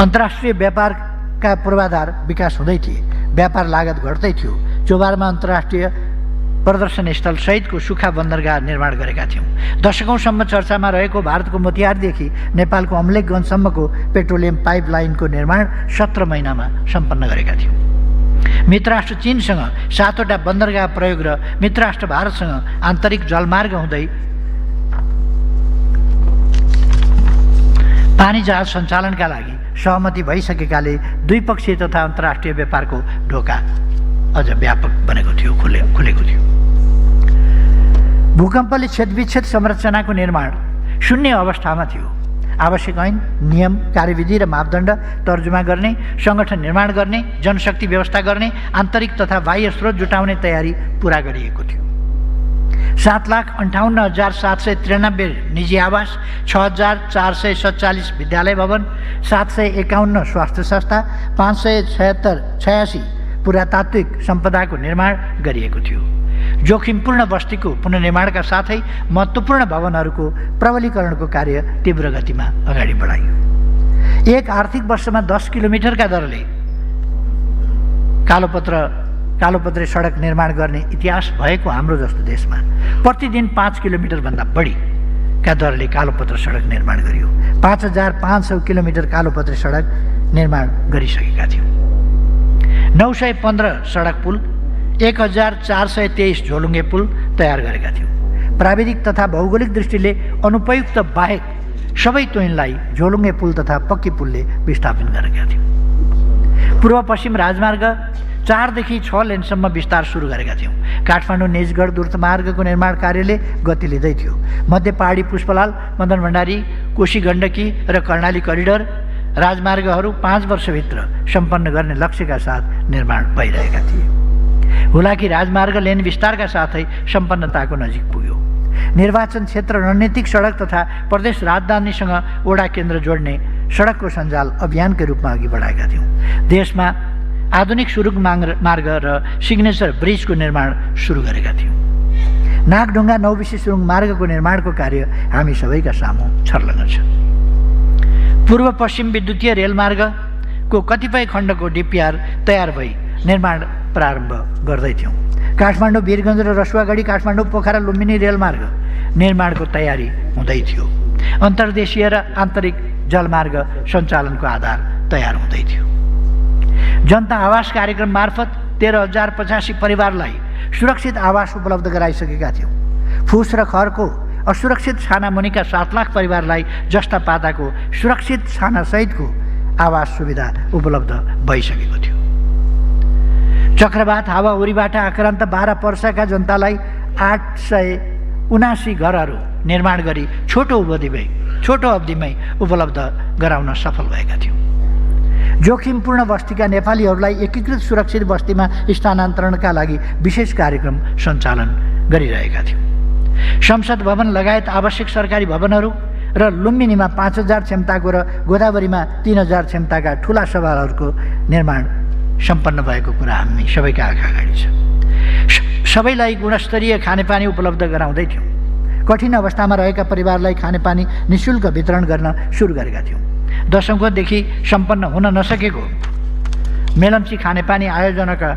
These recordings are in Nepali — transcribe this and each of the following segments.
अन्तर्राष्ट्रिय व्यापारका पूर्वाधार विकास हुँदै थिए, व्यापार लागत घट्दै थियो। चोबारमा अन्तर्राष्ट्रिय प्रदर्शन स्थल सहितको सुक्खा बन्दरगाह निर्माण गरेका थियौँ। दशकौँसम्म चर्चामा रहेको भारतको मोतिहारदेखि नेपालको अमलेखगञ्जसम्मको पेट्रोलियम पाइपलाइनको निर्माण 17 महिनामा सम्पन्न गरेका थियौँ। मित्रराष्ट्र चीनसँग 7वटा बन्दरगाह प्रयोग र मित्रराष्ट्र भारतसँग आन्तरिक जलमार्ग हुँदै पानी जहाज सञ्चालनका लागि सहमति भइसकेकाले द्विपक्षीय तथा अन्तर्राष्ट्रिय व्यापारको ढोका अझ व्यापक बनेको थियो, खुलेको थियो। भूकम्पले क्षतविक्षत संरचनाको निर्माण शून्य अवस्थामा थियो। आवश्यक ऐन, नियम, कार्यविधि र मापदण्ड तर्जुमा गर्ने, सङ्गठन निर्माण गर्ने, जनशक्ति व्यवस्था गर्ने, आन्तरिक तथा बाह्य स्रोत जुटाउने तयारी पुरा गरिएको थियो। 7,58,793 निजी आवास, 6,447 विद्यालय भवन, 751 स्वास्थ्य संस्था, 586 पुरातात्विक सम्पदाको निर्माण गरिएको थियो। जोखिमपूर्ण बस्तीको पुनर्निर्माणका साथै महत्त्वपूर्ण भवनहरूको प्रबलीकरणको कार्य तीव्र गतिमा अगाडि बढाइयो। एक आर्थिक वर्षमा 10 किलोमिटरका दरले कालोपत्रे सडक निर्माण गर्ने इतिहास भएको हाम्रो जस्तो देशमा प्रतिदिन 5 किलोमिटरभन्दा बढीका दरले कालोपत्र सडक निर्माण गरियो। 5,500 किलोमिटर कालोपत्रे सडक निर्माण गरिसकेका थियौँ। 915 सडक पुल, 1,423 झोलुङ्गे पुल तयार गरेका थियौँ। प्राविधिक तथा भौगोलिक दृष्टिले अनुपयुक्त बाहेक सबै तोइनलाई झोलुङ्गे पुल तथा पक्की पुलले विस्थापित गरेका थियौँ। पूर्व पश्चिम राजमार्ग 4 देखि 6 लेनसम्म विस्तार सुरु गरेका थियौँ। काठमाडौँ निजगढ द्रुतमार्गको निर्माण कार्यले गति लिँदै थियो। मध्य पहाडी पुष्पलाल, मदन भण्डारी, कोशी गण्डकी र कर्णाली करिडर राजमार्गहरू 5 वर्षभित्र सम्पन्न गर्ने लक्ष्यका साथ निर्माण भइरहेका थिए। हुलाकी राजमार्ग लेन विस्तारका साथै सम्पन्नताको नजिक पुग्यो। निर्वाचन क्षेत्र रणनीतिक सडक तथा प्रदेश राजधानीसँग वडा केन्द्र जोड्ने सडकको सञ्जाल अभियानकै रूपमा अघि बढाएका थियौँ। देशमा आधुनिक सुरुङ मार्ग र सिग्नेचर ब्रिजको निर्माण सुरु गरेका थियौँ। नागढुङ्गा नौबिसी सुरुङ मार्गको निर्माणको कार्य हामी सबैका सामु छर्लङ्ग छ। पूर्व पश्चिम विद्युतीय रेलमार्गको कतिपय खण्डको डिपिआर तयार भई निर्माण प्रारम्भ गर्दै थियौँ। काठमाडौँ वीरगञ्ज र रसुवागढी काठमाडौँ पोखरा लुम्बिनी रेलमार्ग निर्माणको तयारी हुँदै थियो। अन्तर्देशीय र आन्तरिक जलमार्ग सञ्चालनको आधार तयार हुँदै थियो। जनता आवास कार्यक्रम मार्फत 13,085 परिवारलाई सुरक्षित आवास उपलब्ध गराइसकेका थियौँ। फुस र खरको असुरक्षित छानामुनिका 7 लाख परिवारलाई जस्ता पाताको सुरक्षित छानासहितको आवास सुविधा उपलब्ध भइसकेको थियो। चक्रवात हावाहुरीबाट आक्रान्त बारा पर्साका जनतालाई 879 घरहरू निर्माण गरी छोटो अवधिमै उपलब्ध गराउन सफल भएका थियौँ। जोखिमपूर्ण बस्तीका नेपालीहरूलाई एकीकृत सुरक्षित बस्तीमा स्थानान्तरणका लागि विशेष कार्यक्रम सञ्चालन गरिरहेका थियौँ। संसद भवन लगायत आवश्यक सरकारी भवनहरू र लुम्बिनीमा 5,000 क्षमताको र गोदावरीमा 3,000 क्षमताका ठुला सभाहरूको निर्माण सम्पन्न भएको कुरा हामी सबैका आँखा अगाडि छ। सबैलाई गुणस्तरीय खानेपानी उपलब्ध गराउँदै थियौँ। कठिन अवस्थामा रहेका परिवारलाई खानेपानी निःशुल्क वितरण गर्न सुरु गरेका थियौँ। दशकौँदेखि सम्पन्न हुन नसकेको मेलम्ची खानेपानी आयोजनाका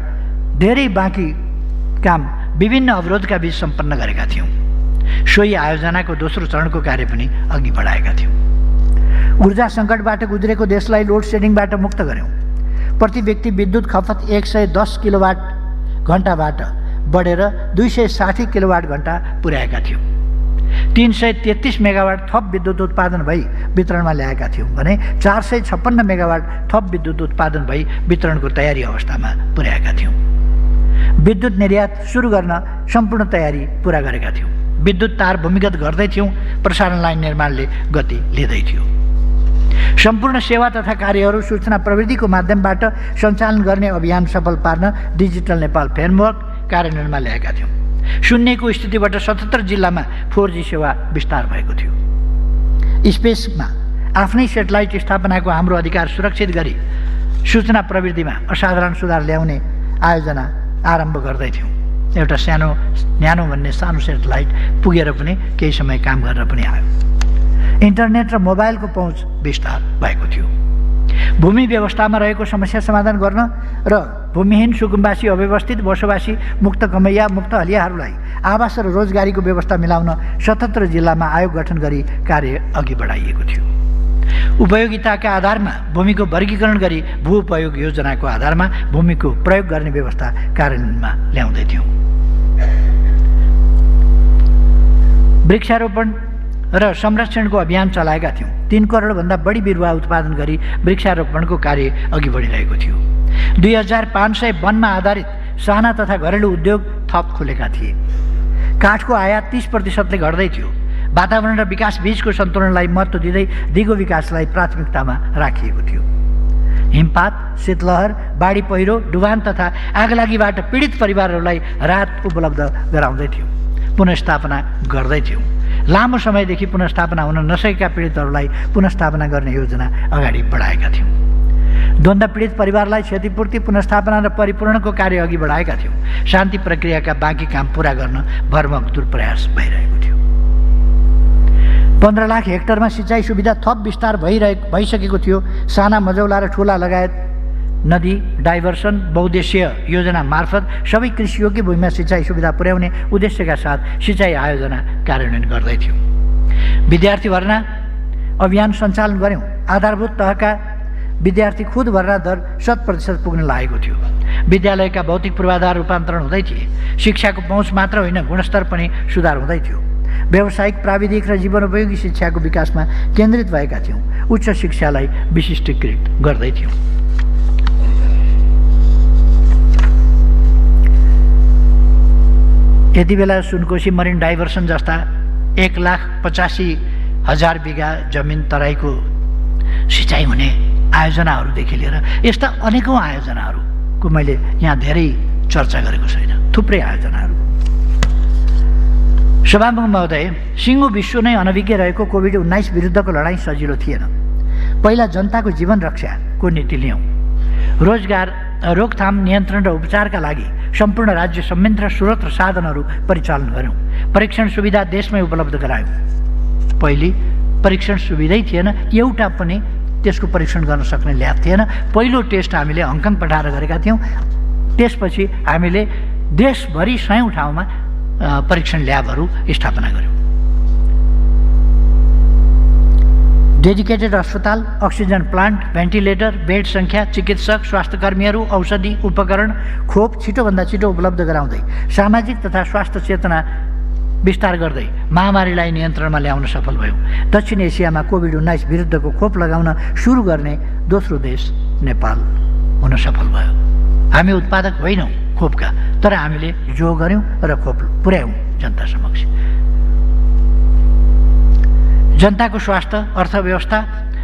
धेरै बाँकी काम विभिन्न अवरोधका बीच सम्पन्न गरेका थियौँ। सोही आयोजनाको दोस्रो चरणको कार्य पनि अघि बढाएका थियौँ। ऊर्जा सङ्कटबाट गुज्रेको देशलाई लोड सेडिङबाट मुक्त गऱ्यौँ। प्रति व्यक्ति विद्युत खपत 110 किलोवाट घण्टाबाट बढेर 260 किलोवाट घण्टा पुर्याएका थियौँ। 333 मेगावाट थप विद्युत उत्पादन भई वितरणमा ल्याएका थियौँ भने 456 मेगावाट थप विद्युत उत्पादन भई वितरणको तयारी अवस्थामा पुर्याएका थियौँ। विद्युत निर्यात सुरु गर्न सम्पूर्ण तयारी पुरा गरेका थियौँ। विद्युत तार भूमिगत गर्दै थियौँ। प्रसारण लाइन निर्माणले गति लिँदै थियो। सम्पूर्ण सेवा तथा कार्यहरू सूचना प्रविधिको माध्यमबाट सञ्चालन गर्ने अभियान सफल पार्न डिजिटल नेपाल फ्रेमवर्क कार्यान्वयनमा ल्याएका थियौँ। शून्यको स्थितिबाट 77 जिल्लामा 4G सेवा विस्तार भएको थियो। स्पेसमा आफ्नै सेटेलाइट स्थापनाको हाम्रो अधिकार सुरक्षित गरी सूचना प्रविधिमा असाधारण सुधार ल्याउने आयोजना आरम्भ गर्दै थियौँ। एउटा न्यानो भन्ने सानो सेटेलाइट पुगेर पनि केही समय काम गरेर पनि आयो। इन्टरनेट र मोबाइलको पहुँच विस्तार भएको थियो। भूमि व्यवस्थामा रहेको समस्या समाधान गर्न र भूमिहीन सुकुम्बासी अव्यवस्थित बसोबासी मुक्त कमैया मुक्त हलियाहरूलाई आवास र रोजगारीको व्यवस्था मिलाउन 77 जिल्लामा आयोग गठन गरी कार्य अघि बढाइएको थियो। उपयोगिताका आधारमा भूमिको वर्गीकरण गरी भू उपयोग योजनाको आधारमा भूमिको प्रयोग गर्ने व्यवस्था कार्यान्वयनमा ल्याउँदै थियौँ। वृक्षारोपण र संरक्षणको अभियान चलाएका थियौँ। 3 करोडभन्दा बढी बिरुवा उत्पादन गरी वृक्षारोपणको कार्य अघि बढिरहेको थियो। 2500 वनमा आधारित साना तथा घरेलु उद्योग थप खुलेका थिए। काठको आयात 30%ले घट्दै थियो। वातावरण र विकास बीचको सन्तुलनलाई महत्त्व दिँदै दिगो विकासलाई प्राथमिकतामा राखिएको थियो। हिमपात, शीतलहर, बाढी पहिरो, डुबान तथा आगलागीबाट पीडित परिवारहरूलाई राहत उपलब्ध गराउँदै थियौँ, पुनर्स्थापना गर्दै थियौँ। लामो समयदेखि पुनर्स्थापना हुन नसकेका पीडितहरूलाई पुनर्स्थापना गर्ने योजना अगाडि बढाएका थियौँ। द्वन्द्व पीडित परिवारलाई क्षतिपूर्ति, पुनर्स्थापना र परिपूर्णको कार्य अघि बढाएका थियौँ। शान्ति प्रक्रियाका बाँकी काम पुरा गर्न भरमग्दुर प्रयास भइरहेको थियो। 15 लाख हेक्टरमा सिँचाइ सुविधा थप विस्तार भइसकेको थियो। साना मजौला र ठुला लगायत नदी डाइभर्सन बहुद्देश्य योजना मार्फत सबै कृषियोग्य भूमिमा सिँचाइ सुविधा पुर्याउने उद्देश्यका साथ सिँचाइ आयोजना कार्यान्वयन गर्दै थियौँ। विद्यार्थी भर्ना अभियान सञ्चालन गऱ्यौँ। आधारभूत तहका विद्यार्थी खुद भर्ना दर 100% पुग्न लागेको थियो। विद्यालयका भौतिक पूर्वाधार रूपान्तरण हुँदै थिए। शिक्षाको पहुँच मात्र होइन, गुणस्तर पनि सुधार हुँदै थियो। व्यावसायिक, प्राविधिक र जीवनोपयोगी शिक्षाको विकासमा केन्द्रित भएका थियौँ। उच्च शिक्षालाई विशिष्टीकृत गर्दै थियौँ। यति बेला सुनकोशी मरिन डाइभर्सन जस्ता 1,85,000 बिघा जमिन तराईको सिँचाइ हुने आयोजनाहरूदेखि लिएर यस्ता अनेकौँ आयोजनाहरूको मैले यहाँ धेरै चर्चा गरेको छैन। थुप्रै आयोजनाहरू। सभामुख महोदय, सिङ्गो विश्व नै अनभिज्ञ रहेको कोभिड-19 विरुद्धको लडाईँ सजिलो थिएन। पहिला जनताको जीवन रक्षाको नीति लियौँ। रोकथाम, नियन्त्रण र उपचारका लागि सम्पूर्ण राज्य संयन्त्र, स्रोत र साधनहरू परिचालन गऱ्यौँ। परीक्षण सुविधा देशमै उपलब्ध गरायौँ। पहिले परीक्षण सुविधै थिएन, एउटा पनि त्यसको परीक्षण गर्न सक्ने ल्याब थिएन। पहिलो टेस्ट हामीले हङकङ पठाएर गरेका थियौँ। त्यसपछि हामीले देशभरि 100 ठाउँमा परीक्षण ल्याबहरू स्थापना गऱ्यौँ। डेडिकेटेड अस्पताल, अक्सिजन प्लान्ट, भेन्टिलेटर, बेड सङ्ख्या, चिकित्सक, स्वास्थ्यकर्मीहरू, औषधि, उपकरण, खोप छिटोभन्दा छिटो उपलब्ध गराउँदै सामाजिक तथा स्वास्थ्य चेतना विस्तार गर्दै महामारीलाई नियन्त्रणमा ल्याउन सफल भयौँ। दक्षिण एसियामा कोभिड-19 विरुद्धको खोप लगाउन सुरु गर्ने दोस्रो देश नेपाल हुन सफल भयो। हामी उत्पादक होइनौँ खोपका, तर हामीले जो गऱ्यौँ र खोप पुर्यायौँ जनता समक्ष। जनताको स्वास्थ्य, अर्थव्यवस्था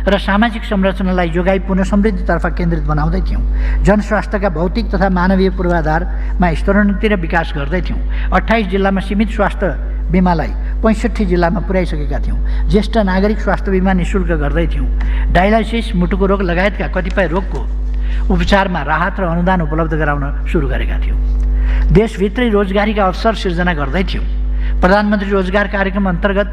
र सामाजिक संरचनालाई जोगाई पुनः समृद्धितर्फ केन्द्रित बनाउँदै थियौँ। जनस्वास्थ्यका भौतिक तथा मानवीय पूर्वाधारमा स्तरोन्नति र विकास गर्दै थियौँ। 28 जिल्लामा सीमित स्वास्थ्य बिमालाई 65 जिल्लामा पुर्याइसकेका थियौँ। ज्येष्ठ नागरिक स्वास्थ्य बिमा निःशुल्क गर्दै थियौँ। डायलाइसिस, मुटुको रोग लगायतका कतिपय रोगको उपचारमा राहत र अनुदान उपलब्ध गराउन सुरु गरेका थियौँ। देशभित्रै रोजगारीका अवसर सिर्जना गर्दै थियौँ। प्रधानमन्त्री रोजगार कार्यक्रम अन्तर्गत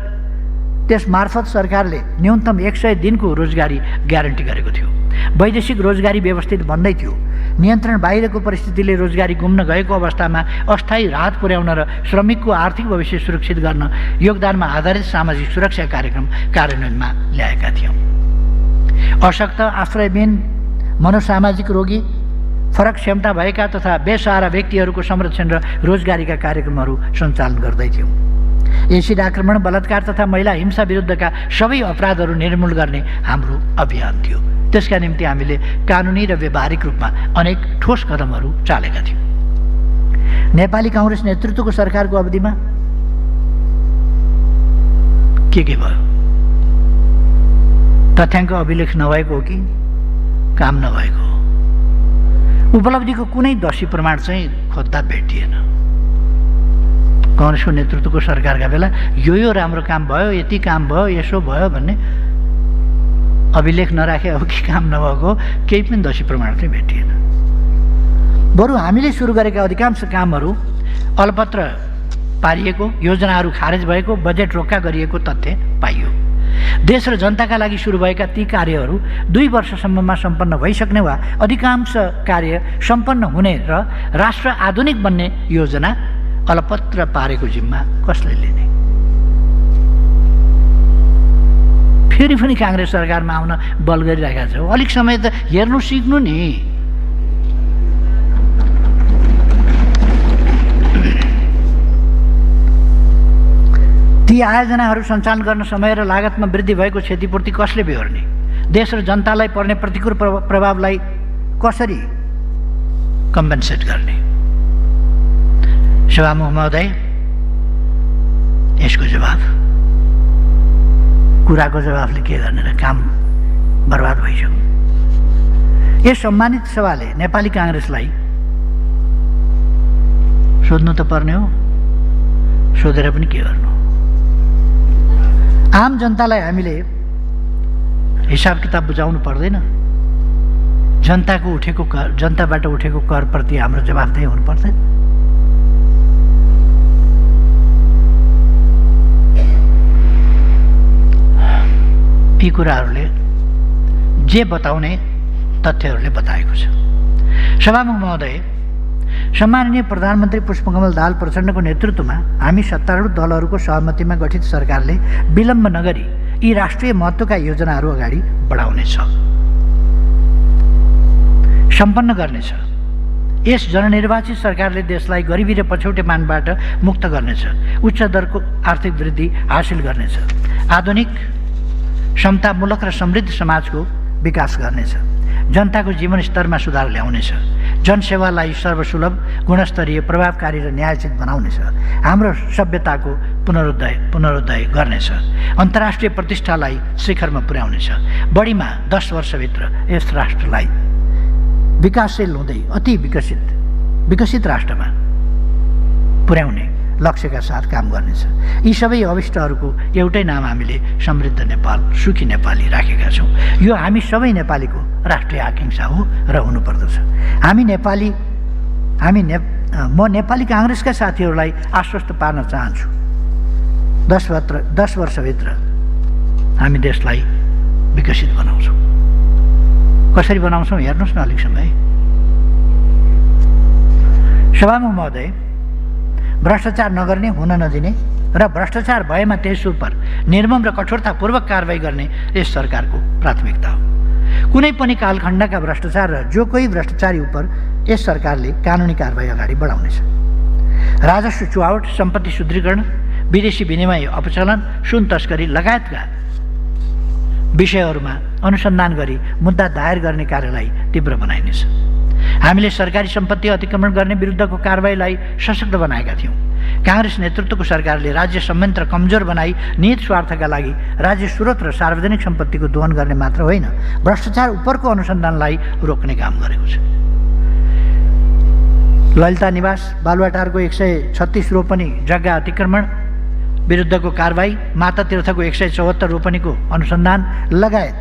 त्यसमार्फत सरकारले न्यूनतम 100 दिनको रोजगारी ग्यारेन्टी गरेको थियो। वैदेशिक रोजगारी व्यवस्थित बन्दै थियो। नियन्त्रण बाहिरको परिस्थितिले रोजगारी गुम्न गएको अवस्थामा अस्थायी राहत पुर्याउन र श्रमिकको आर्थिक भविष्य सुरक्षित गर्न योगदानमा आधारित सामाजिक सुरक्षा कार्यक्रम कार्यान्वयनमा ल्याएका थियौँ। अशक्त, आश्रयविहीन, मनोसामाजिक रोगी, फरक क्षमता भएका तथा बेसहारा व्यक्तिहरूको संरक्षण र रोजगारीका कार्यक्रमहरू सञ्चालन गर्दै थियौँ। एसिड आक्रमण, बलात्कार तथा महिला हिंसा विरुद्धका सबै अपराधहरू निर्मूल गर्ने हाम्रो अभियान थियो। त्यसका निम्ति हामीले कानुनी र व्यावहारिक रूपमा अनेक ठोस कदमहरू चालेका थियौँ। नेपाली काङ्ग्रेस नेतृत्वको सरकारको अवधिमा के भयो? तथ्याङ्क अभिलेख नभएको हो कि काम नभएको हो? उपलब्धिको कुनै दोषी प्रमाण चाहिँ खोज्दा भेटिएन। काङ्ग्रेसको नेतृत्वको सरकारका बेला यो राम्रो काम भयो, यति काम भयो, यसो भयो भन्ने अभिलेख नराखे हो कि काम नभएको, केही पनि दोषी प्रमाण चाहिँ भेटिएन। बरु हामीले सुरु गरेका अधिकांश कामहरू अलपत्र पारिएको, योजनाहरू खारेज भएको, बजेट रोक्का गरिएको तथ्य पाइयो। देश र जनताका लागि सुरु भएका ती कार्यहरू 2 वर्षसम्ममा सम्पन्न भइसक्ने वा अधिकांश कार्य सम्पन्न हुने र राष्ट्र आधुनिक बन्ने योजना अलपत्र पारेको जिम्मा कसले लिने? फेरि पनि काङ्ग्रेस सरकारमा आउन बल गरिरहेका छौ। अलिक समय त हेर्नु सिक्नु नि। ती आयोजनाहरू सञ्चालन गर्न समय र लागतमा वृद्धि भएको क्षतिपूर्ति कसले बेहोर्ने? देश र जनतालाई पर्ने प्रतिकूल प्रभावलाई कसरी कम्पेन्सेट गर्ने? सभामुख महोदय, यसको जवाफ, कुराको जवाफले के गर्ने र काम बर्बाद भइसक्यो। यस सम्मानित सभाले नेपाली काङ्ग्रेसलाई सोध्नु त पर्ने हो, सोधेर पनि के गर्नु? आम जनतालाई हामीले हिसाब किताब बुझाउनु पर्दैन? जनताको उठेको कर, जनताबाट उठेको करप्रति हाम्रो जवाफदेही हुनु पर्दैन? यी कुराहरूले जे बताउने तथ्यहरूले बताएको छ। सभामुख महोदय, सम्माननीय प्रधानमन्त्री पुष्पकमल दाहाल प्रचण्डको नेतृत्वमा हामी सत्तारूढ दलहरूको सहमतिमा गठित सरकारले विलम्ब नगरी यी राष्ट्रिय महत्त्वका योजनाहरू अगाडि बढाउनेछ, सम्पन्न गर्नेछ। यस जननिर्वाचित सरकारले देशलाई गरिबी र पछौटेपनबाट मुक्त गर्नेछ, उच्च दरको आर्थिक वृद्धि हासिल गर्नेछ, आधुनिक समतामूलक र समृद्ध समाजको विकास गर्नेछ, जनताको जीवन स्तरमा सुधार ल्याउनेछ, जनसेवालाई सर्वसुलभ, गुणस्तरीय, प्रभावकारी र न्यायोचित बनाउनेछ, हाम्रो सभ्यताको पुनरुदय गर्नेछ, अन्तर्राष्ट्रिय प्रतिष्ठालाई शिखरमा पुर्याउनेछ, बढीमा 10 वर्षभित्र यस राष्ट्रलाई विकासशील हुँदै अति विकसित राष्ट्रमा पुर्याउने लक्ष्यका साथ काम गर्नेछ। यी सबै अभिष्टहरूको एउटै नाम हामीले समृद्ध नेपाल, सुखी नेपाली राखेका छौँ। यो हामी सबै नेपालीको राष्ट्रिय आकाङ्क्षा हो र हुनुपर्दछ। म नेपाली काङ्ग्रेसका साथीहरूलाई आश्वस्त पार्न चाहन्छु, 10 वर्षभित्र हामी देशलाई विकसित बनाउँछौँ। कसरी बनाउँछौँ हेर्नुहोस् न अलिक समय। सभामुख महोदय, भ्रष्टाचार नगर्ने, हुन नदिने र भ्रष्टाचार भएमा त्यसुपर निर्मम र कठोरतापूर्वक कारवाही गर्ने यस सरकारको प्राथमिकता हो। कुनै पनि कालखण्डका भ्रष्टाचार र जो कोही भ्रष्टाचारी उपर यस सरकारले कानुनी कारवाही अगाडि बढाउनेछ। राजस्व चुहावट, सम्पत्ति शुद्धिकरण, विदेशी विनिमय अपचलन, सुन तस्करी लगायतका विषयहरूमा अनुसन्धान गरी मुद्दा दायर गर्ने कार्यलाई तीव्र बनाइनेछ। हामीले सरकारी सम्पत्ति अतिक्रमण गर्ने विरुद्धको कारवाहीलाई सशक्त बनाएका थियौँ। काङ्ग्रेस नेतृत्वको सरकारले राज्य संयन्त्र कमजोर बनाई निहित स्वार्थका लागि राज्य स्रोत र सार्वजनिक सम्पत्तिको दोहन गर्ने मात्र होइन, भ्रष्टाचार उपरको अनुसन्धानलाई रोक्ने काम गरेको छ। ललिता निवास बालुवाटारको 136 रोपनी जग्गा अतिक्रमण विरुद्धको कारवाही, माता तीर्थको 174 रोपनीको अनुसन्धान लगायत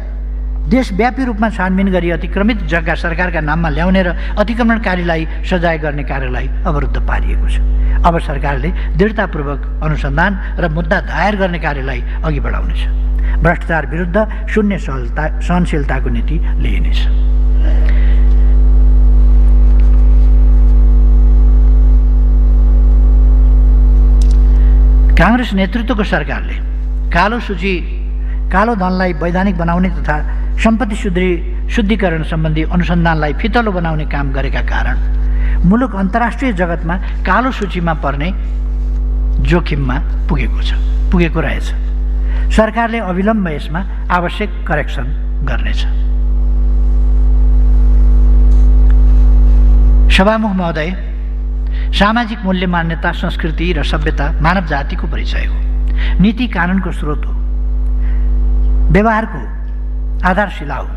देशव्यापी रूपमा छानबिन गरी अतिक्रमित जग्गा सरकारका नाममा ल्याउने र अतिक्रमणकारीलाई सजाय गर्ने कार्यलाई अवरुद्ध पारिएको छ। अब सरकारले दृढतापूर्वक अनुसन्धान र मुद्दा दायर गर्ने कार्यलाई अघि बढाउनेछ। भ्रष्टाचार विरुद्ध शून्य सहनशीलताको नीति लिइनेछ। काङ्ग्रेस नेतृत्वको सरकारले कालो धनलाई वैधानिक बनाउने तथा सम्पत्ति शुद्धिकरण सम्बन्धी अनुसन्धानलाई फितलो बनाउने काम गरेका कारण मुलुक अन्तर्राष्ट्रिय जगतमा कालो सूचीमा पर्ने जोखिममा पुगेको रहेछ। सरकारले अविलम्ब यसमा आवश्यक करेक्सन गर्नेछ। सभामुख महोदय, सामाजिक मूल्य, मान्यता, संस्कृति र सभ्यता मानव जातिको परिचय हो, नीति कानुनको स्रोत हो, व्यवहारको आधारशिला हो,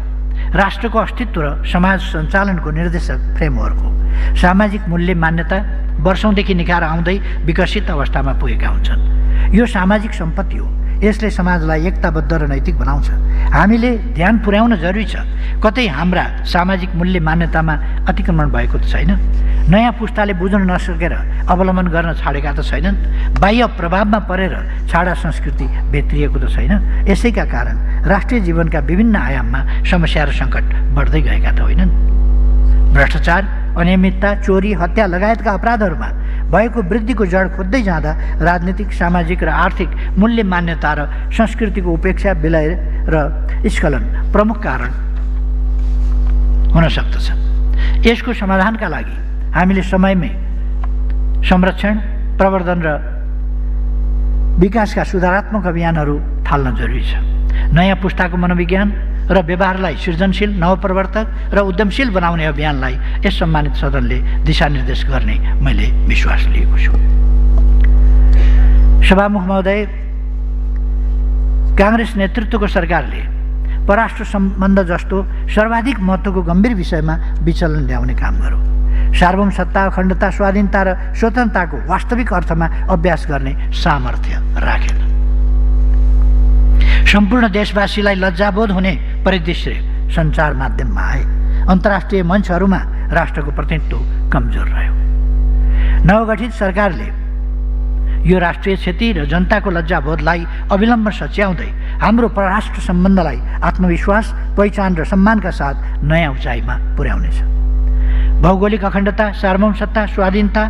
राष्ट्रको अस्तित्व र समाज सञ्चालनको निर्देशक फ्रेमवर्क हो। सामाजिक मूल्य मान्यता वर्षौंदेखि निखार आउँदै विकसित अवस्थामा पुगेका हुन्छन्। यो सामाजिक सम्पत्ति हो, यसले समाजलाई एकताबद्ध र नैतिक बनाउँछ। हामीले ध्यान पुर्याउन जरुरी छ, कतै हाम्रा सामाजिक मूल्य मान्यतामा अतिक्रमण भएको त छैन। नयाँ पुस्ताले बुझ्न नसकेर अवलम्बन गर्न छाडेका त छैनन्, बाह्य प्रभावमा परेर छाडा संस्कृति भित्रिएको त छैन। यसैका कारण राष्ट्रिय जीवनका विभिन्न आयाममा समस्या र सङ्कट बढ्दै गएका त होइनन्। भ्रष्टाचार, अनियमितता, चोरी, हत्या लगायतका अपराधहरूमा भएको वृद्धिको जड खोज्दै जाँदा राजनीतिक, सामाजिक र आर्थिक मूल्य, मान्यता र संस्कृतिको उपेक्षा, विलय र स्खलन प्रमुख कारण हुन सक्दछ। यसको समाधानका लागि हामीले समयमै संरक्षण, प्रवर्धन र विकासका सुधारात्मक अभियानहरू थाल्न जरुरी छ। नयाँ पुस्ताको मनोविज्ञान र व्यवहारलाई सृजनशील, नवप्रवर्तक र उद्यमशील बनाउने अभियानलाई यस सम्मानित सदनले दिशानिर्देश गर्ने मैले विश्वास लिएको छु। सभामुख महोदय, काङ्ग्रेस नेतृत्वको सरकारले परराष्ट्र सम्बन्ध जस्तो सर्वाधिक महत्त्वको गम्भीर विषयमा विचलन ल्याउने काम गर्यो। सार्वभौम सत्ता, अखण्डता, स्वाधीनता र स्वतन्त्रताको वास्तविक अर्थमा अभ्यास गर्ने सामर्थ्य राखेन। सम्पूर्ण देशवासीलाई लज्जाबोध हुने परिदृश्य सञ्चार माध्यममा आए। अन्तर्राष्ट्रिय मञ्चहरूमा राष्ट्रको प्रतिनिधित्व कमजोर रह्यो। नवगठित सरकारले यो राष्ट्रिय क्षति र जनताको लज्जाबोधलाई अविलम्ब सच्याउँदै हाम्रो परराष्ट्र सम्बन्धलाई आत्मविश्वास, पहिचान र सम्मानका साथ नयाँ उचाइमा पुर्याउनेछ। भौगोलिक अखण्डता, सार्वभौम सत्ता, स्वाधीनता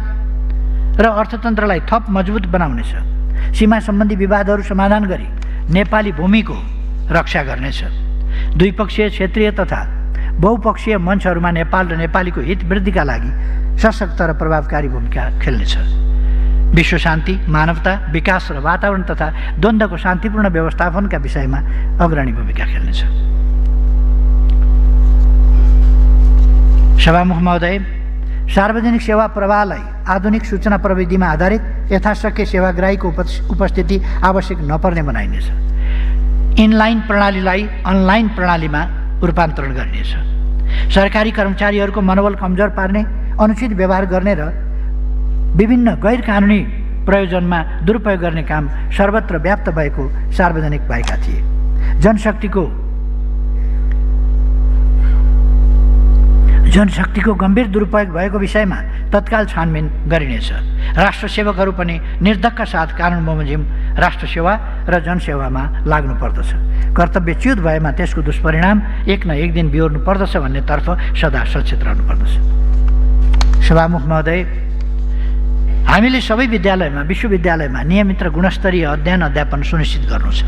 र अर्थतन्त्रलाई थप मजबुत बनाउनेछ। सीमा सम्बन्धी विवादहरू समाधान गरी नेपाली भूमिको रक्षा गर्नेछ। द्विपक्षीय, क्षेत्रीय तथा बहुपक्षीय मञ्चहरूमा नेपाल र नेपालीको हित वृद्धिका लागि सशक्त र प्रभावकारी भूमिका खेल्नेछ। विश्व शान्ति, मानवता, विकास र वातावरण तथा द्वन्द्वको शान्तिपूर्ण व्यवस्थापनका विषयमा अग्रणी भूमिका खेल्नेछ। सभामुख महोदय, सार्वजनिक सेवा प्रवाहलाई आधुनिक सूचना प्रविधिमा आधारित यथाशक्य सेवाग्राहीको उपस्थिति आवश्यक नपर्ने बनाइनेछ। इनलाइन प्रणालीलाई अनलाइन प्रणालीमा रूपान्तरण गरिनेछ। सरकारी कर्मचारीहरूको मनोबल कमजोर पार्ने, अनुचित व्यवहार गर्ने र विभिन्न गैर कानुनी प्रयोजनमा दुरुपयोग गर्ने काम सर्वत्र व्याप्त भएको सार्वजनिक भएका थिए। जनशक्तिको गम्भीर दुरुपयोग भएको विषयमा तत्काल छानबिन गरिनेछ। राष्ट्र सेवकहरू पनि निर्धक्क साथ कानुन बमोजिम राष्ट्र सेवा र जनसेवामा लाग्नुपर्दछ। कर्तव्यच्युत भएमा त्यसको दुष्परिणाम एक न एक दिन बिहोर्नु पर्दछ भन्नेतर्फ सदा सचेत रहनुपर्दछ। सभामुख महोदय, हामीले सबै विद्यालयमा, विश्वविद्यालयमा नियमित र गुणस्तरीय अध्ययन अध्यापन सुनिश्चित गर्नु छ।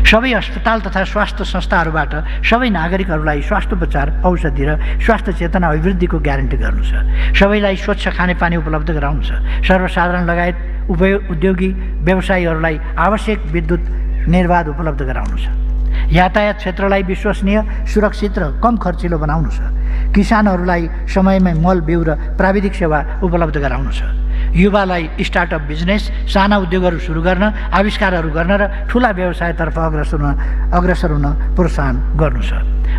सबै अस्पताल तथा स्वास्थ्य संस्थाहरूबाट सबै नागरिकहरूलाई स्वास्थ्योपचार, औषधि र स्वास्थ्य चेतना अभिवृद्धिको ग्यारेन्टी गर्नु छ। सबैलाई स्वच्छ खानेपानी उपलब्ध गराउनु छ। सर्वसाधारण लगायत उद्योगी व्यवसायीहरूलाई आवश्यक विद्युत निर्बाध उपलब्ध गराउनु छ। यातायात क्षेत्रलाई विश्वसनीय, सुरक्षित र कम खर्चिलो बनाउनु छ। किसानहरूलाई समयमै मल, बिउ र प्राविधिक सेवा उपलब्ध गराउनु छ। युवालाई स्टार्टअप बिजनेस, साना उद्योगहरू सुरु गर्न, आविष्कारहरू गर्न र ठुला व्यवसायतर्फ अग्रसर हुन प्रोत्साहन गर्नु छ।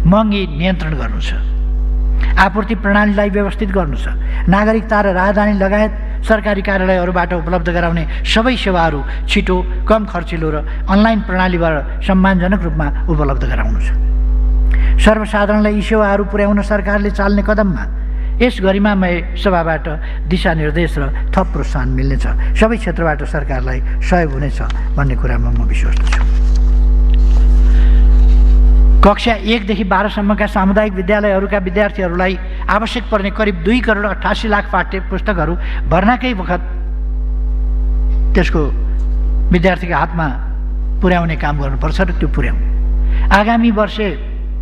महँगी नियन्त्रण गर्नु छ। आपूर्ति प्रणालीलाई व्यवस्थित गर्नु छ। नागरिकता र राजधानी लगायत सरकारी कार्यालयहरूबाट उपलब्ध गराउने सबै सेवाहरू छिटो, कम खर्चिलो र अनलाइन प्रणालीबाट सम्मानजनक रूपमा उपलब्ध गराउनु छ। सर्वसाधारणलाई यी सेवाहरू पुर्याउन सरकारले चाल्ने कदममा यस गरिमामय सभाबाट दिशानिर्देश र थप प्रोत्साहन मिल्नेछ। सबै क्षेत्रबाट सरकारलाई सहयोग हुनेछ भन्ने कुरामा म विश्वस्त छु। कक्षा 1 देखि 12 सम्मका सामुदायिक विद्यालयहरूका विद्यार्थीहरूलाई आवश्यक पर्ने करिब 2 करोड 88 लाख पाठ्य पुस्तकहरू भर्नाकै वखत त्यसको विद्यार्थीका हातमा पुर्याउने काम गर्नुपर्छ र त्यो पुर्याउँ। आगामी वर्ष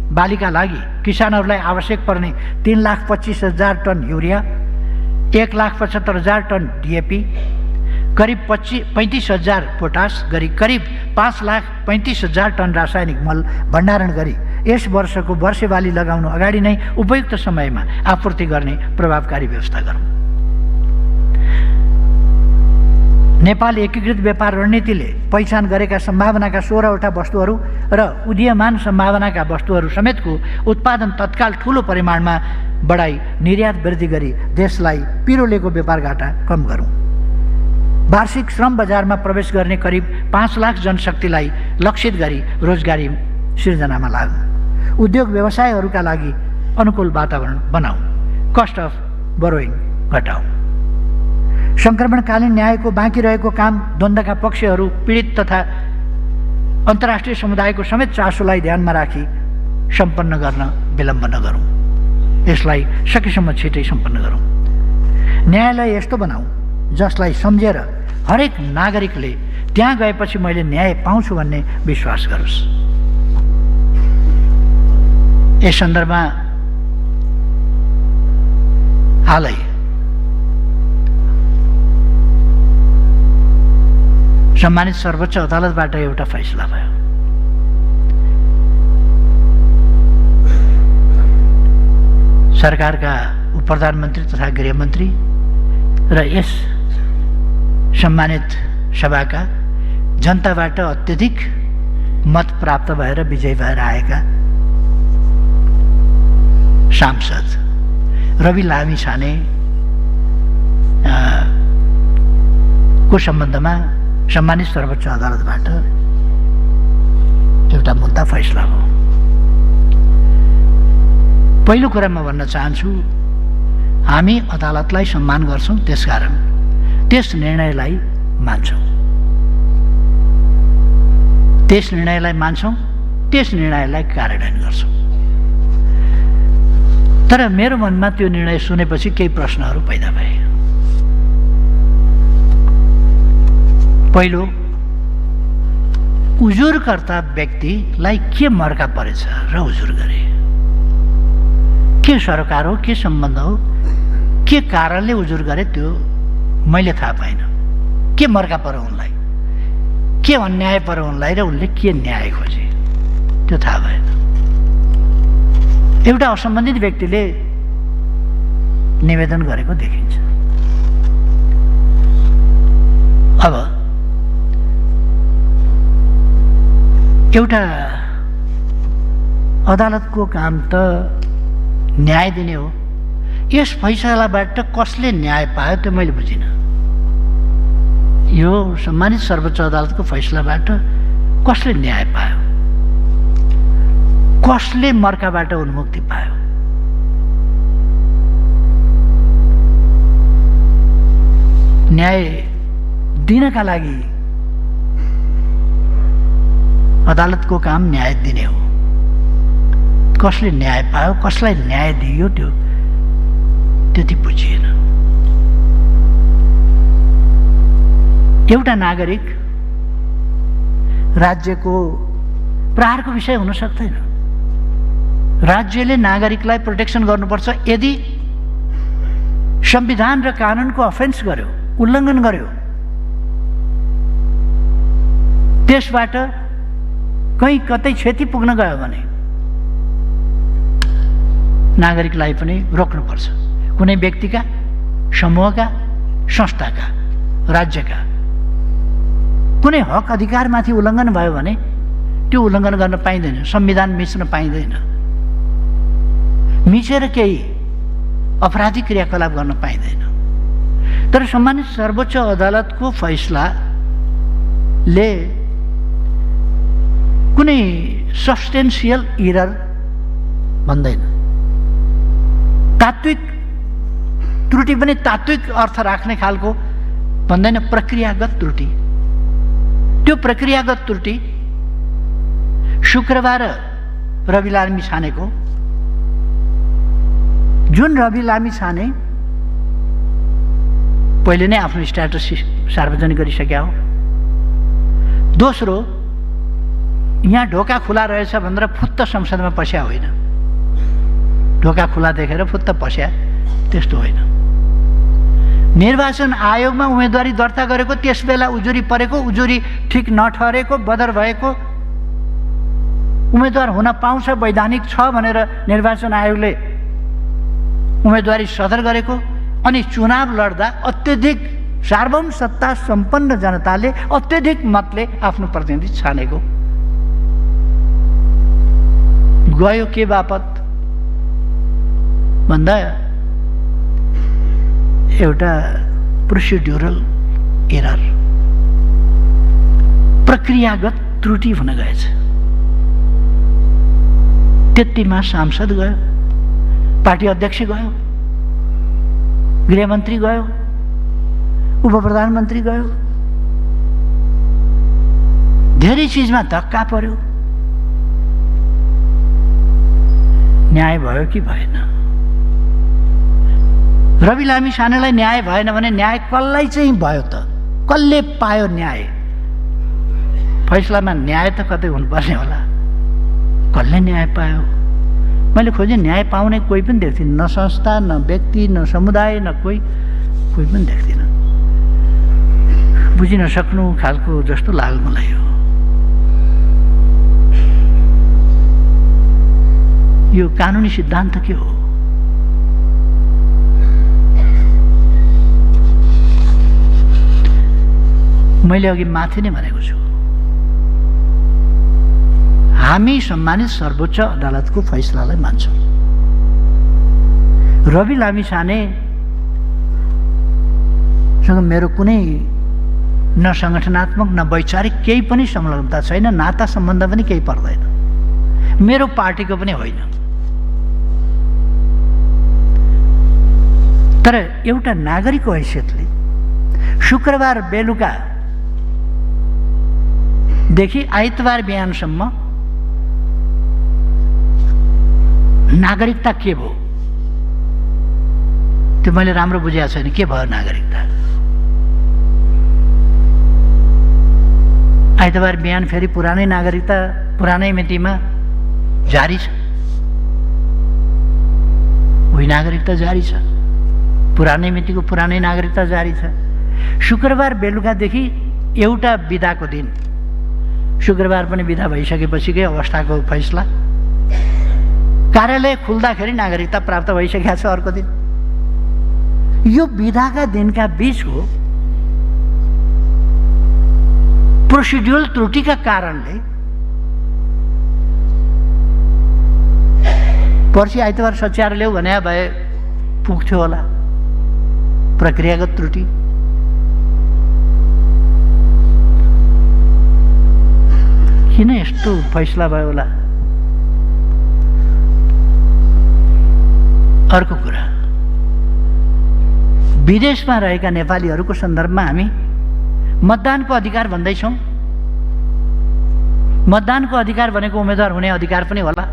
बालीका लागि किसानहरूलाई आवश्यक पर्ने 3,25,000 टन युरिया, 1,75,000 टन डिएपी, करिब 35,000 पोटास गरी करिब 5,35,000 टन रासायनिक मल भण्डारण गरी यस वर्षको वर्षे बाली लगाउनु अगाडि नै उपयुक्त समयमा आपूर्ति गर्ने प्रभावकारी व्यवस्था गरौँ। नेपाल एकीकृत व्यापार रणनीतिले पहिचान गरेका सम्भावनाका 16वटा वस्तुहरू र उदीयमान सम्भावनाका वस्तुहरू समेतको उत्पादन तत्काल ठूलो परिमाणमा बढाई निर्यात वृद्धि गरी देशलाई पिरोलेको व्यापार घाटा कम गरौँ। वार्षिक श्रम बजारमा प्रवेश गर्ने करिब 5 लाख जनशक्तिलाई लक्षित गरी रोजगारी सिर्जनामा लागौँ। उद्योग व्यवसायहरूका लागि अनुकूल वातावरण बनाऊ। कस्ट अफ बोरोइङ घटाऊ। सङ्क्रमणकालीन न्यायको बाँकी रहेको काम द्वन्द्वका पक्षहरू, पीडित तथा अन्तर्राष्ट्रिय समुदायको समेत चासोलाई ध्यानमा राखी सम्पन्न गर्न विलम्ब नगरौँ। यसलाई सकेसम्म छिटै सम्पन्न गरौँ। न्यायालय यस्तो बनाऊ जसलाई सम्झेर हरेक नागरिकले त्यहाँ गएपछि मैले न्याय पाउँछु भन्ने विश्वास गरोस्। यस सन्दर्भमा हालै सम्मानित सर्वोच्च अदालतबाट एउटा फैसला भयो। सरकारका उपप्रधानमन्त्री तथा गृहमन्त्री र यस सम्मानित सभाका जनताबाट अत्यधिक मत प्राप्त भएर विजयी भएर आएका सांसद रवि लामिछाने को सम्बन्धमा सम्मानित सर्वोच्च अदालतबाट एउटा मुद्दा फैसला हो। पहिलो कुरा म भन्न चाहन्छु, हामी अदालतलाई सम्मान गर्छौँ, त्यसकारण त्यस निर्णयलाई मान्छौँ। त्यस निर्णयलाई मान्छौँ, त्यस निर्णयलाई कार्यान्वयन गर्छौँ। तर मेरो मनमा त्यो निर्णय सुनेपछि केही प्रश्नहरू पैदा भए। पहिलो, उजुरकर्ता व्यक्तिलाई के मर्का परेछ र उजुर गरे? के सरकार हो, के सम्बन्ध हो, के कारणले उजुर गरे त्यो मैले थाहा पाइनँ। के मर्का पर्यो उनलाई, के अन्याय पर्यो उनलाई र उनले के न्याय खोजे त्यो थाहा भएन। एउटा असम्बन्धित व्यक्तिले निवेदन गरेको देखिन्छ। अब एउटा अदालतको काम त न्याय दिने हो। यस फैसलाबाट कसले न्याय पायो त्यो मैले बुझिनँ। यो सम्मानित सर्वोच्च अदालतको फैसलाबाट कसले न्याय पायो? कसले मर्काबाट उन्मुक्ति पायो? न्याय दिनका लागि अदालतको काम न्याय दिने हो। कसले न्याय पायो, कसलाई न्याय दियो त्यो त्यति बुझिएन। एउटा नागरिक राज्यको प्रहारको विषय हुन सक्दैन। राज्यले नागरिकलाई प्रोटेक्सन गर्नुपर्छ। यदि संविधान र कानुनको अफेन्स गर्यो, उल्लङ्घन गर्यो, त्यसबाट कहीँ कतै क्षति पुग्न गयो भने नागरिकलाई पनि रोक्नुपर्छ। कुनै व्यक्तिका, समूहका, संस्थाका, राज्यका कुनै हक अधिकारमाथि उल्लङ्घन भयो भने त्यो उल्लङ्घन गर्न पाइँदैन। संविधान मिच्न पाइँदैन। मिचेर केही अपराधिक क्रियाकलाप गर्न पाइँदैन। तर सम्मानित सर्वोच्च अदालतको फैसलाले कुनै सब्स्टेन्सियल इरर भन्दैन। तात्विक त्रुटि पनि तात्विक अर्थ राख्ने खालको भन्दैन, प्रक्रियागत त्रुटि। त्यो प्रक्रियागत त्रुटि शुक्रबार रवि लामिछानेको, जुन रवि लामिछाने पहिले नै आफ्नो स्ट्याटस सार्वजनिक गरिसक्या हो। दोस्रो, यहाँ ढोका खुला रहेछ भनेर फुत्त संसदमा पस्या होइन। ढोका खुला देखेर फुत्त पस्या त्यस्तो होइन। निर्वाचन आयोगमा उम्मेदवारी दर्ता गरेको, त्यसबेला उजुरी परेको, उजुरी ठिक नठहरेको, बदर भएको उम्मेदवार हुन पाउँछ, वैधानिक छ भनेर निर्वाचन आयोगले उम्मेदवारी सदर गरेको, अनि चुनाव लड्दा अत्यधिक सार्वभौम सत्ता सम्पन्न जनताले अत्यधिक मतले आफ्नो प्रतिनिधि छानेको गयो के बापत भन्दा एउटा प्रोसिड्युरल एरर, प्रक्रियागत त्रुटि हुन गएछ। त्यतिमा सांसद गयो, पार्टी अध्यक्ष गयो, गृहमन्त्री गयो, उपप्रधानमन्त्री गयो, धेरै चिजमा धक्का पर्यो। न्याय भयो कि भएन? रवि लामिछानेलाई न्याय भएन भने न्याय कसलाई चाहिँ भयो त? कसले पायो न्याय? फैसलामा न्याय त कतै हुनुपर्ने होला। कसले न्याय पायो? मैले खोजेँ, न्याय पाउने कोही पनि देख्दिनँ, न संस्था, न व्यक्ति, न समुदाय, न कोही पनि देख्दिनँ। बुझिन सक्नु खालको जस्तो लाग्यो मलाई। यो कानुनी सिद्धान्त के हो? मैले अघि माथि नै भनेको छु, हामी सम्मानित सर्वोच्च अदालतको फैसलालाई मान्छौँ। रवि लामिछानेसँग मेरो कुनै न सङ्गठनात्मक न वैचारिक केही पनि संलग्नता छैन, नाता सम्बन्ध पनि केही पर्दैन, मेरो पार्टीको पनि होइन। तर एउटा नागरिकको हैसियतले शुक्रबार बेलुकादेखि आइतबार बिहानसम्म नागरिकता के भयो त्यो मैले राम्रो बुझेको छैन। के भयो नागरिकता? आइतबार बिहान फेरि पुरानै नागरिकता पुरानै मितिमा जारी छ। उही नागरिकता जारी छ, पुरानै मितिको पुरानै नागरिकता जारी छ। शुक्रबार बेलुकादेखि एउटा बिदाको दिन, शुक्रबार पनि बिदा भइसकेपछिकै अवस्थाको फैसला, कार्यालय खुल्दाखेरि नागरिकता प्राप्त भइसकेको छ अर्को दिन। यो बिदाका दिनका बीचको प्रोसिड्युरल त्रुटिका कारणले पर्सि आइतबार सच्याएर ल्याऊ भने भए पुग्थ्यो होला। प्रक्रियागत त्रुटि, किन यस्तो फैसला भयो होला? अर्को कुरा, विदेशमा रहेका नेपालीहरूको सन्दर्भमा हामी मतदानको अधिकार भन्दैछौँ। मतदानको अधिकार भनेको उम्मेदवार हुने अधिकार पनि होला।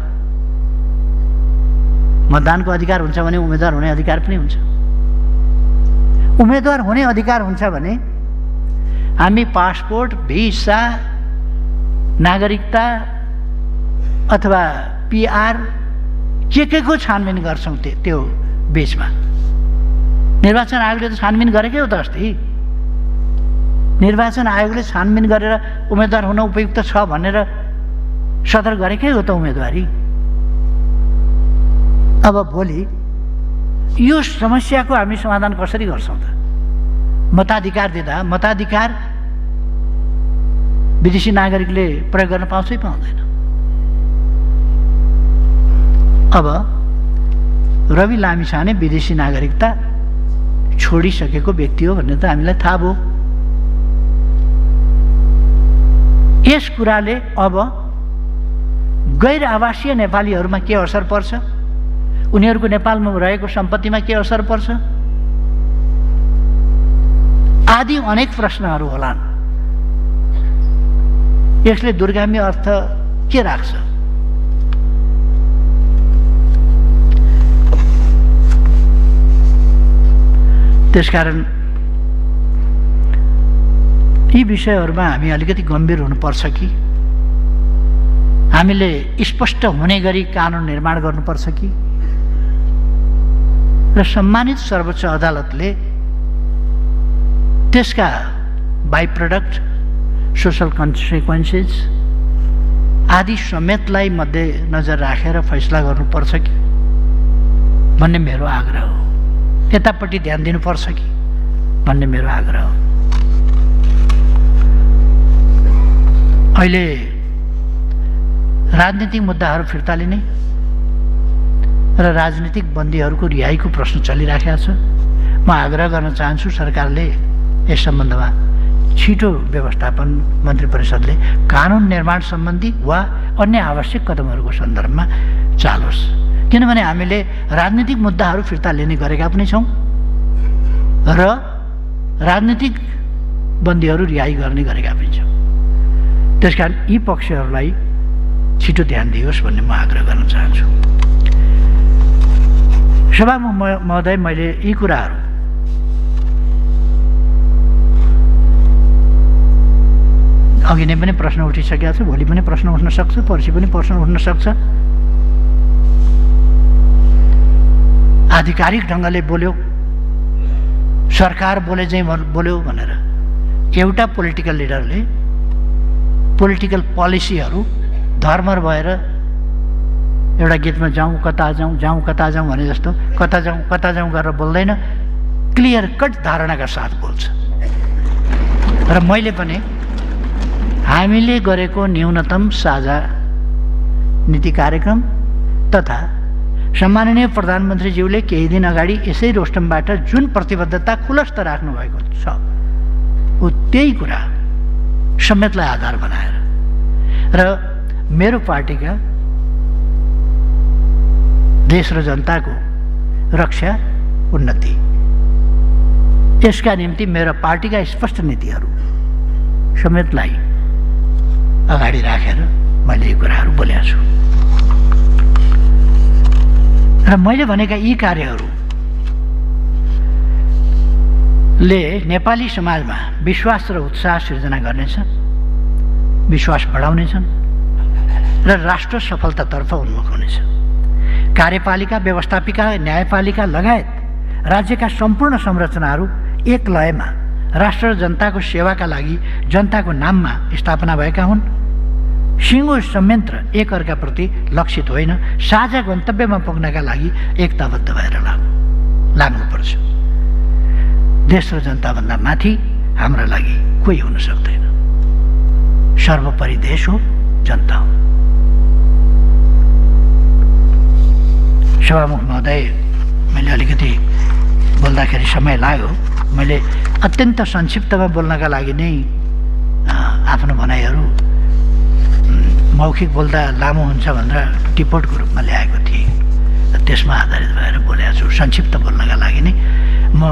मतदानको अधिकार हुन्छ भने उम्मेदवार हुने अधिकार पनि हुन्छ। उम्मेदवार हुने अधिकार हुन्छ भने हामी पासपोर्ट, भिसा, नागरिकता अथवा पिआर के को छानबिन गर्छौँ। त्यो बीचमा निर्वाचन आयोगले त छानबिन गरेकै हो त। अस्ति निर्वाचन आयोगले छानबिन गरेर उम्मेदवार हुन उपयुक्त छ भनेर सदर गरेकै हो त उम्मेदवारी। अब भोलि यो समस्याको हामी समाधान कसरी गर्छौँ त? मताधिकार दिँदा मताधिकार विदेशी नागरिकले प्रयोग गर्न पाउँछ कि पाउँदैन? अब रवि लामिछाने विदेशी नागरिकता छोडिसकेको व्यक्ति हो भन्ने त हामीलाई थाहा भयो। यस कुराले अब गैर आवासीय नेपालीहरूमा के असर पर्छ? उनीहरूको नेपालमा रहेको सम्पत्तिमा के असर पर्छ? आदि अनेक प्रश्नहरू होलान्। यसले दूरगामी अर्थ के राख्छ? त्यसकारण यी विषयहरूमा हामी अलिकति गम्भीर हुनुपर्छ कि हामीले स्पष्ट हुने गरी कानुन निर्माण गर्नुपर्छ कि र सम्मानित सर्वोच्च अदालतले त्यसका बाई प्रोडक्ट, सोशल कन्सिक्वेन्सेस आदि समेतलाई मध्यनजर राखेर फैसला गर्नुपर्छ कि भन्ने मेरो आग्रह हो। यतापट्टि ध्यान दिनुपर्छ कि भन्ने मेरो आग्रह हो। अहिले राजनीतिक मुद्दाहरू फिर्ता लिने र राजनीतिक बन्दीहरूको रिहाईको प्रश्न चलिराखेको छ। म आग्रह गर्न चाहन्छु सरकारले यस सम्बन्धमा छिटो व्यवस्थापन मन्त्री परिषदले कानुन निर्माण सम्बन्धी वा अन्य आवश्यक कदमहरूको सन्दर्भमा चालोस्। किनभने हामीले राजनीतिक मुद्दाहरू फिर्ता लिने गरेका पनि छौँ र राजनीतिक बन्दीहरू रिहाई गर्ने गरेका पनि छौँ। त्यसकारण यी पक्षहरूलाई छिटो ध्यान दियोस् भन्ने म आग्रह गर्न चाहन्छु। सभामुख महोदय, मैले यी कुराहरू अघि नै पनि प्रश्न उठिसकेको छ, भोलि पनि प्रश्न उठ्न सक्छ, पर्सि पनि प्रश्न उठ्न सक्छ। आधिकारिक ढङ्गले बोल्यो, सरकार बोले चाहिँ बोल्यो भनेर एउटा पोलिटिकल लिडरले पोलिटिकल पोलिसीहरू धर्मर भएर एउटा गीतमा जाउँ कता जाउँ भने जस्तो कता जाउँ गरेर बोल्दैन, क्लियर कट धारणाका साथ बोल्छ। र मैले पनि हामीले गरेको न्यूनतम साझा नीति कार्यक्रम तथा सम्माननीय प्रधानमन्त्रीज्यूले केही दिन अगाडि यसै रोस्टमबाट जुन प्रतिबद्धता खुलस्त राख्नुभएको छ, ऊ त्यही कुरा समेतलाई आधार बनाएर र मेरो पार्टीका देश र जनताको रक्षा, उन्नति, यसका निम्ति मेरो पार्टीका स्पष्ट नीतिहरू समेतलाई अगाडि राखेर मैले यी कुराहरू बोलेको छु। र मैले भनेका यी कार्यहरूले नेपाली समाजमा विश्वास र उत्साह सिर्जना गर्नेछ, विश्वास बढाउनेछन् र राष्ट्र सफलतातर्फ उन्मुख हुनेछ। कार्यपालिका, व्यवस्थापिका, न्यायपालिका लगायत राज्यका सम्पूर्ण संरचनाहरू एक लयमा राष्ट्र र जनताको सेवाका लागि जनताको नाममा स्थापना भएका हुन्। सिङ्गो संयन्त्र एकअर्काप्रति लक्षित होइन, साझा गन्तव्यमा पुग्नका लागि एकताबद्ध भएर लाग्नुपर्छ। देश र जनताभन्दा माथि हाम्रा लागि कोही हुन सक्दैन। सर्वोपरि देश हो, जनता हो। सभामुख महोदय, मैले अलिकति बोल्दाखेरि समय लाग्यो। मैले अत्यन्त संक्षिप्तमा बोल्नका लागि नै आफ्नो भनाइहरू मौखिक बोल्दा लामो हुन्छ भनेर टिपोटको रूपमा ल्याएको थिएँ, त्यसमा आधारित भएर बोलेको छु। संक्षिप्त बोल्नका लागि नै म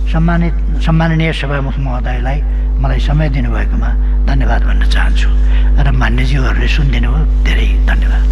सम्माननीय सभामुख महोदयलाई मलाई समय दिनुभएकोमा धन्यवाद भन्न चाहन्छु र मान्यज्यूहरूले सुनिदिनु भयो, धेरै धन्यवाद।